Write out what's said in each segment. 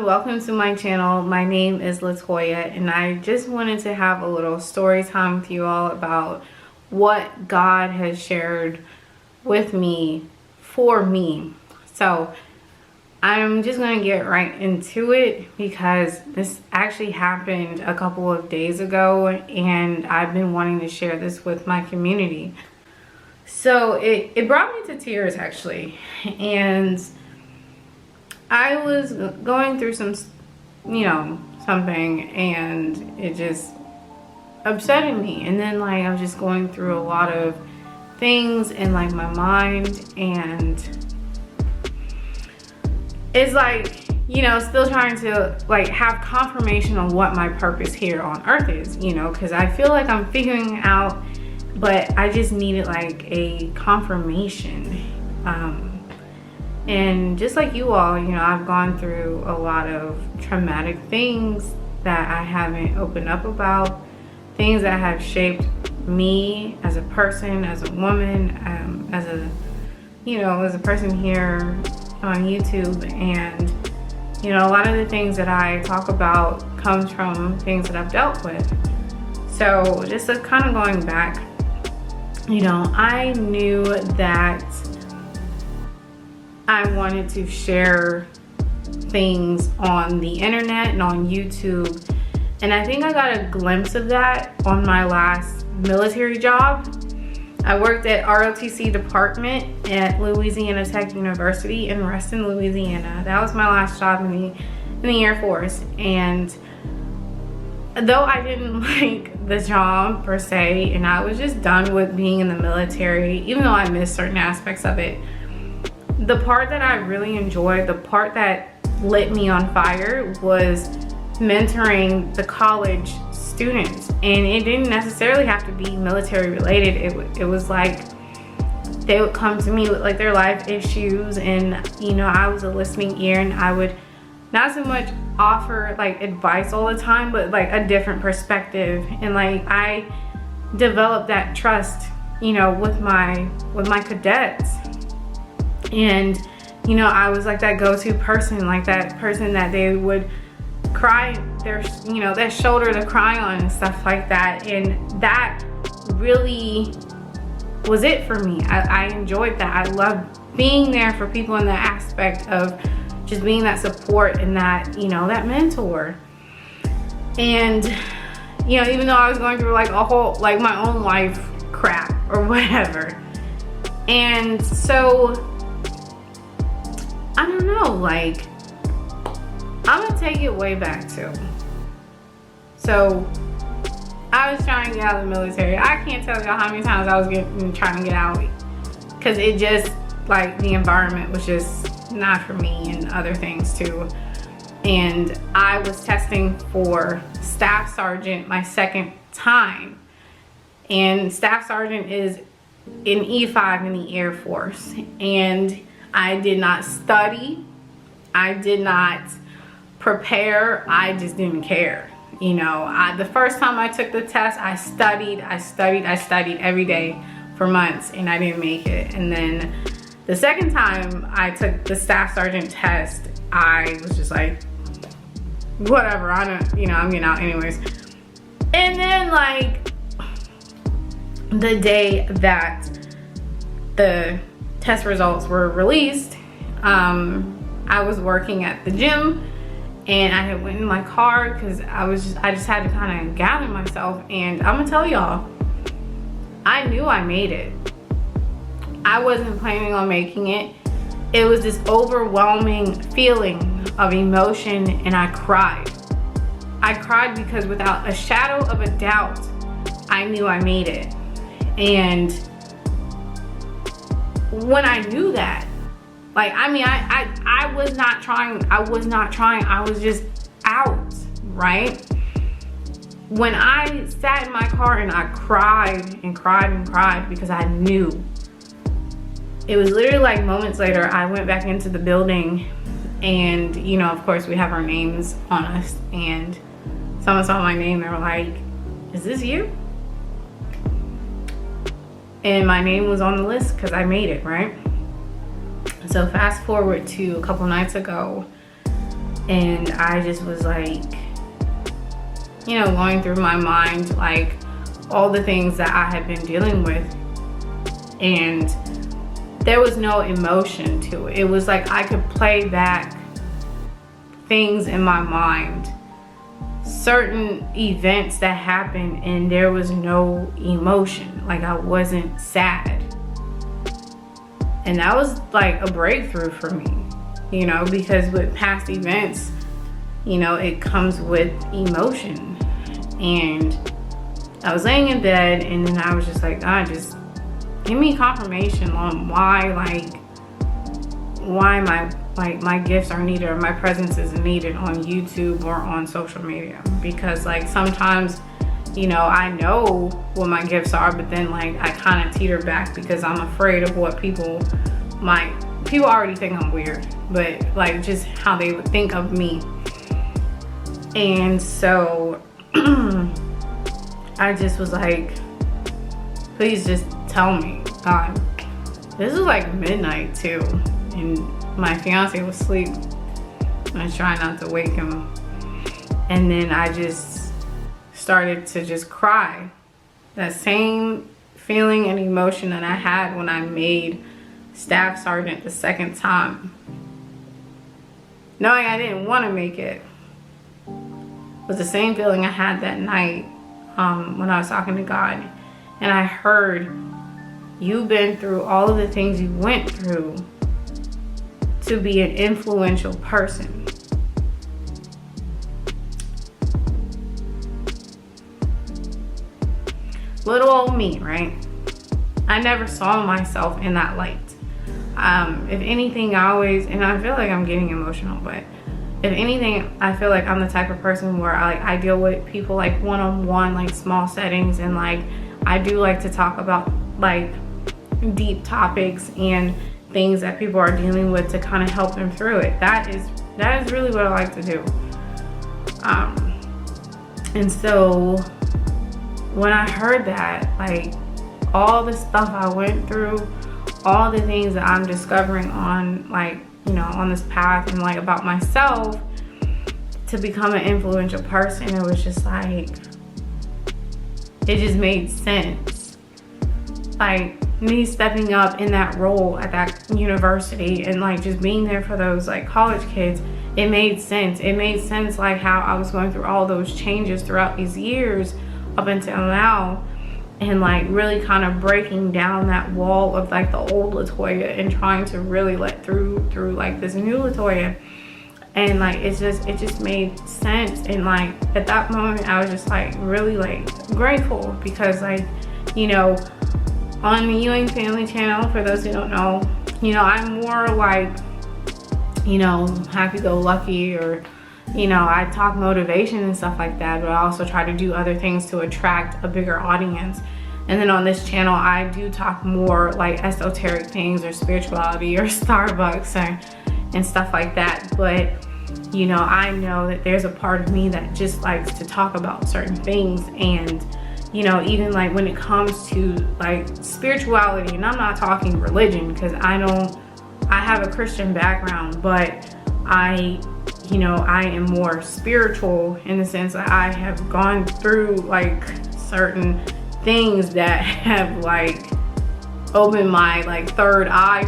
welcome to my channel. My name is Latoya, and I just wanted to have a little story time with you all about what God has shared with me for me. So I'm just going to get right into it because this actually happened a couple of days ago, and I've been wanting to share this with my community. So it brought me to tears actually, and I was going through something, and it just upsetted me. And then I was just going through a lot of things in my mind, and it's still trying to have confirmation on what my purpose here on earth is, because I feel like I'm figuring it out, but I just needed a confirmation. And just like you all, I've gone through a lot of traumatic things that I haven't opened up about, things that have shaped me as a person, as a woman, as a person here on YouTube. And, a lot of the things that I talk about comes from things that I've dealt with. So just kind of going back, I knew that I wanted to share things on the internet and on YouTube, and I think I got a glimpse of that on my last military job. I worked at ROTC department at Louisiana Tech University in Reston, Louisiana. That was my last job in the Air Force, and though I didn't like the job per se, and I was just done with being in the military, even though I missed certain aspects of it, the part that I really enjoyed, the part that lit me on fire, was mentoring the college students. And it didn't necessarily have to be military related. It was they would come to me with their life issues, and I was a listening ear, and I would not so much offer advice all the time, but a different perspective. And I developed that trust with my cadets. And I was that go-to person, that person that they would cry that shoulder to cry on and stuff like that. And that really was it for me. I enjoyed that. I loved being there for people in that aspect of just being that support and that that mentor. And even though I was going through a whole my own life crap or whatever, and so I don't know, I'm gonna take it way back too. So I was trying to get out of the military. I can't tell y'all how many times I was trying to get out, because it just the environment was just not for me, and other things too. And I was testing for staff sergeant my second time, and staff sergeant is in E5 in the Air Force. And I did not study, I did not prepare, I just didn't care. The first time I took the test, I studied every day for months, and I didn't make it. And then the second time I took the staff sergeant test, I was just whatever, I'm getting out anyways. And then the day that the test results were released, I was working at the gym, and I had went in my car because I just had to kind of gather myself. And I'm gonna tell y'all, I knew I made it. I wasn't planning on making it. It was this overwhelming feeling of emotion, and I cried. I cried because without a shadow of a doubt, I knew I made it. And when I knew that, I was not trying, I was just out, right? When I sat in my car and I cried and cried and cried because I knew, it was literally moments later, I went back into the building, and of course we have our names on us, and someone saw my name, they were like, "Is this you?" And my name was on the list because I made it, right? So fast forward to a couple nights ago, And I just was like, you know, going through my mind, like all the things that I had been dealing with. And there was no emotion to it. It was like I could play back things in my mind, certain events that happened, and there was no emotion. Like I wasn't sad. And that was like a breakthrough for me, you know, because with past events, you know, it comes with emotion. And I was laying in bed, and then I was just like, God, just give me confirmation on why my gifts are needed, or my presence is needed on YouTube or on social media. Because like sometimes, you know, I know what my gifts are, but then like I kind of teeter back because I'm afraid of what people already think I'm weird, but like just how they would think of me. And so I just was like, please just tell me, God. This was like midnight too, and my fiance was asleep. I tried not to wake him. And then I just started to just cry. That same feeling and emotion that I had when I made staff sergeant the second time, knowing I didn't want to make it, was the same feeling I had that night when I was talking to God. And I heard, you've been through all of the things you went through to be an influential person. Little old me, right? I never saw myself in that light. If anything, and I feel like I'm getting emotional, but if anything, I feel like I'm the type of person where I deal with people like one-on-one, like small settings, and like I do like to talk about like deep topics and things that people are dealing with to kind of help them through it. That is really what I like to do. And so when I heard that, like all the stuff I went through, all the things that I'm discovering on, like, you know, on this path, and like about myself to become an influential person, it was just like, it just made sense. Like me stepping up in that role at that university and like just being there for those like college kids, it made sense. It made sense like how I was going through all those changes throughout these years up until now, and like really kind of breaking down that wall of like the old Latoya and trying to really let through like this new Latoya. And like it just made sense. And like at that moment I was just like really like grateful, because like, you know, on the Ewing Family channel, for those who don't know, you know, I'm more like, you know, happy-go-lucky, or, you know, I talk motivation and stuff like that, but I also try to do other things to attract a bigger audience. And then on this channel, I do talk more like esoteric things, or spirituality, or Starbucks, and stuff like that. But, you know, I know that there's a part of me that just likes to talk about certain things. And, you know, even like when it comes to like spirituality, and I'm not talking religion, because I have a Christian background, but you know, I am more spiritual in the sense that I have gone through like certain things that have like opened my like third eye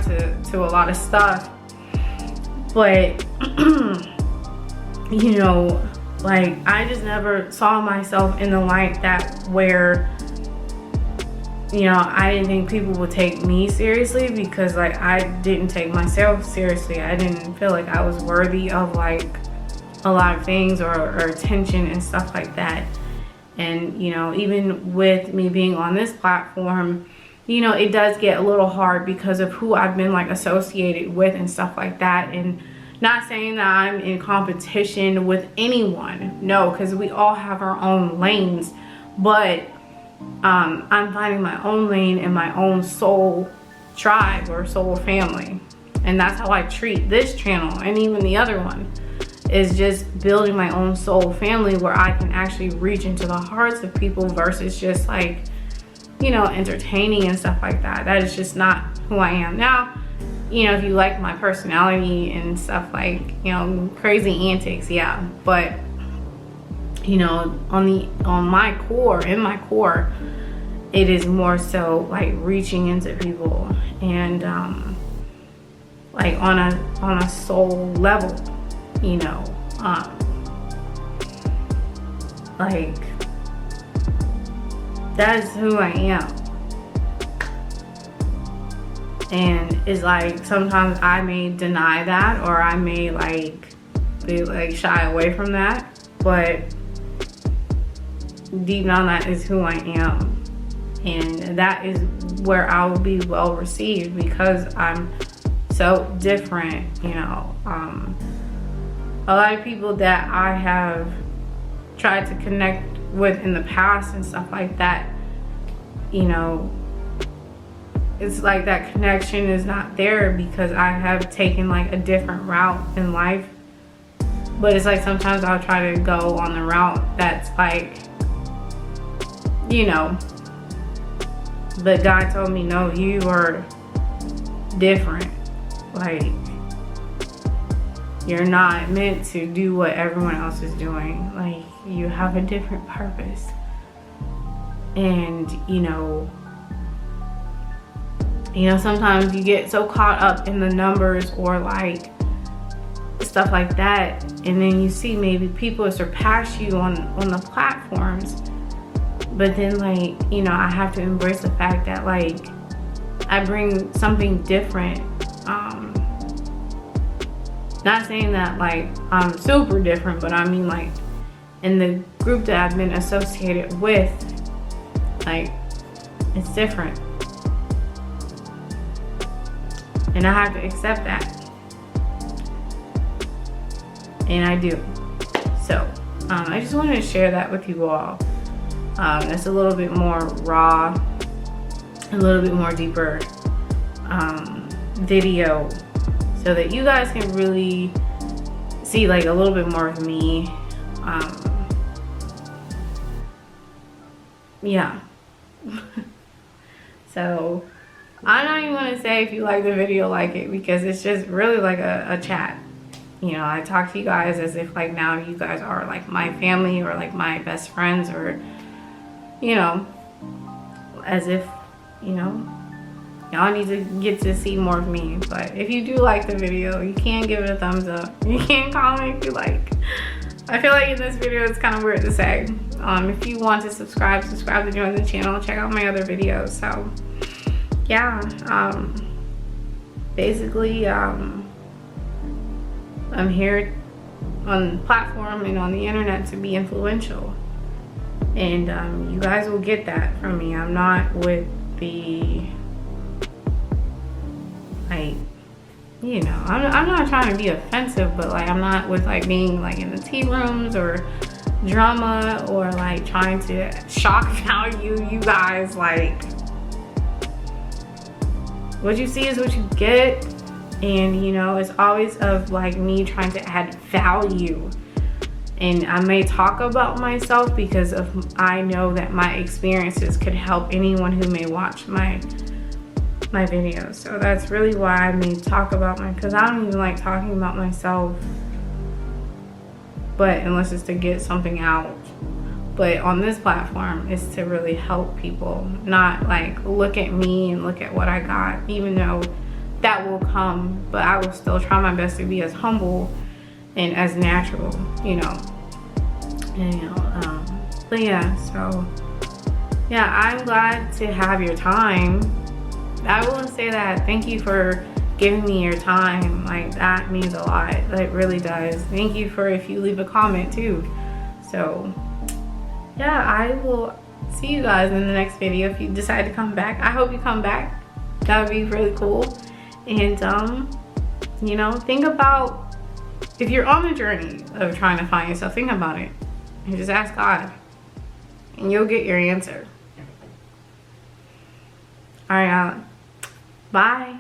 to a lot of stuff. But you know, like I just never saw myself in the light that where, you know, I didn't think people would take me seriously, because like I didn't take myself seriously. I didn't feel like I was worthy of like a lot of things, or attention and stuff like that. And, you know, even with me being on this platform, you know, it does get a little hard because of who I've been like associated with and stuff like that. And not saying that I'm in competition with anyone, no, because we all have our own lanes, but I'm finding my own lane and my own soul tribe, or soul family. And that's how I treat this channel, and even the other one, is just building my own soul family, where I can actually reach into the hearts of people versus just like, you know, entertaining and stuff like that. That is just not who I am. Now, you know, if you like my personality and stuff, like, you know, crazy antics, yeah. But, you know, on my core, in my core, it is more so like reaching into people and like on a soul level, you know, like that's who I am. And it's like sometimes I may deny that, or I may like be like shy away from that, but deep down that is who I am, and that is where I will be well received, because I'm so different, you know. A lot of people that I have tried to connect with in the past and stuff like that, you know, it's like that connection is not there because I have taken like a different route in life. But it's like sometimes I'll try to go on the route that's like, you know, but God told me, no, you are different. Like, you're not meant to do what everyone else is doing. Like, you have a different purpose. And, you know, sometimes you get so caught up in the numbers or like stuff like that, and then you see maybe people surpass you on the platforms, but then like, you know, I have to embrace the fact that like I bring something different. Not saying that like I'm super different, but I mean like in the group that I've been associated with, like it's different. And I have to accept that. And I do. So, I just wanted to share that with you all. It's a little bit more raw, a little bit more deeper video, so that you guys can really see like a little bit more of me. Yeah. So, I'm not even going to say if you like the video, like it, because it's just really like a chat. You know, I talk to you guys as if like now you guys are like my family or like my best friends, or, you know, as if, you know, y'all need to get to see more of me. But if you do like the video, you can give it a thumbs up. You can comment if you like. I feel like in this video it's kind of weird to say. If you want to subscribe to join the channel. Check out my other videos. So yeah, basically, I'm here on the platform and on the internet to be influential, and you guys will get that from me. I'm not with the, like, you know, I'm not trying to be offensive, but like I'm not with like being like in the tea rooms or drama or like trying to shock value you guys. Like, what you see is what you get, and you know, it's always of like me trying to add value. And I may talk about myself because of I know that my experiences could help anyone who may watch my videos. So that's really why I may talk about because I don't even like talking about myself, but unless it's to get something out. But on this platform, it's to really help people, not like look at me and look at what I got, even though that will come, but I will still try my best to be as humble and as natural, you know. And, you know, but yeah, so yeah, I'm glad to have your time. I will say that. Thank you for giving me your time. Like, that means a lot. It really does. Thank you for if you leave a comment too. So yeah, I will see you guys in the next video if you decide to come back. I hope you come back. That would be really cool. And you know, think about, if you're on the journey of trying to find yourself, think about it and just ask God, and you'll get your answer. All right, bye.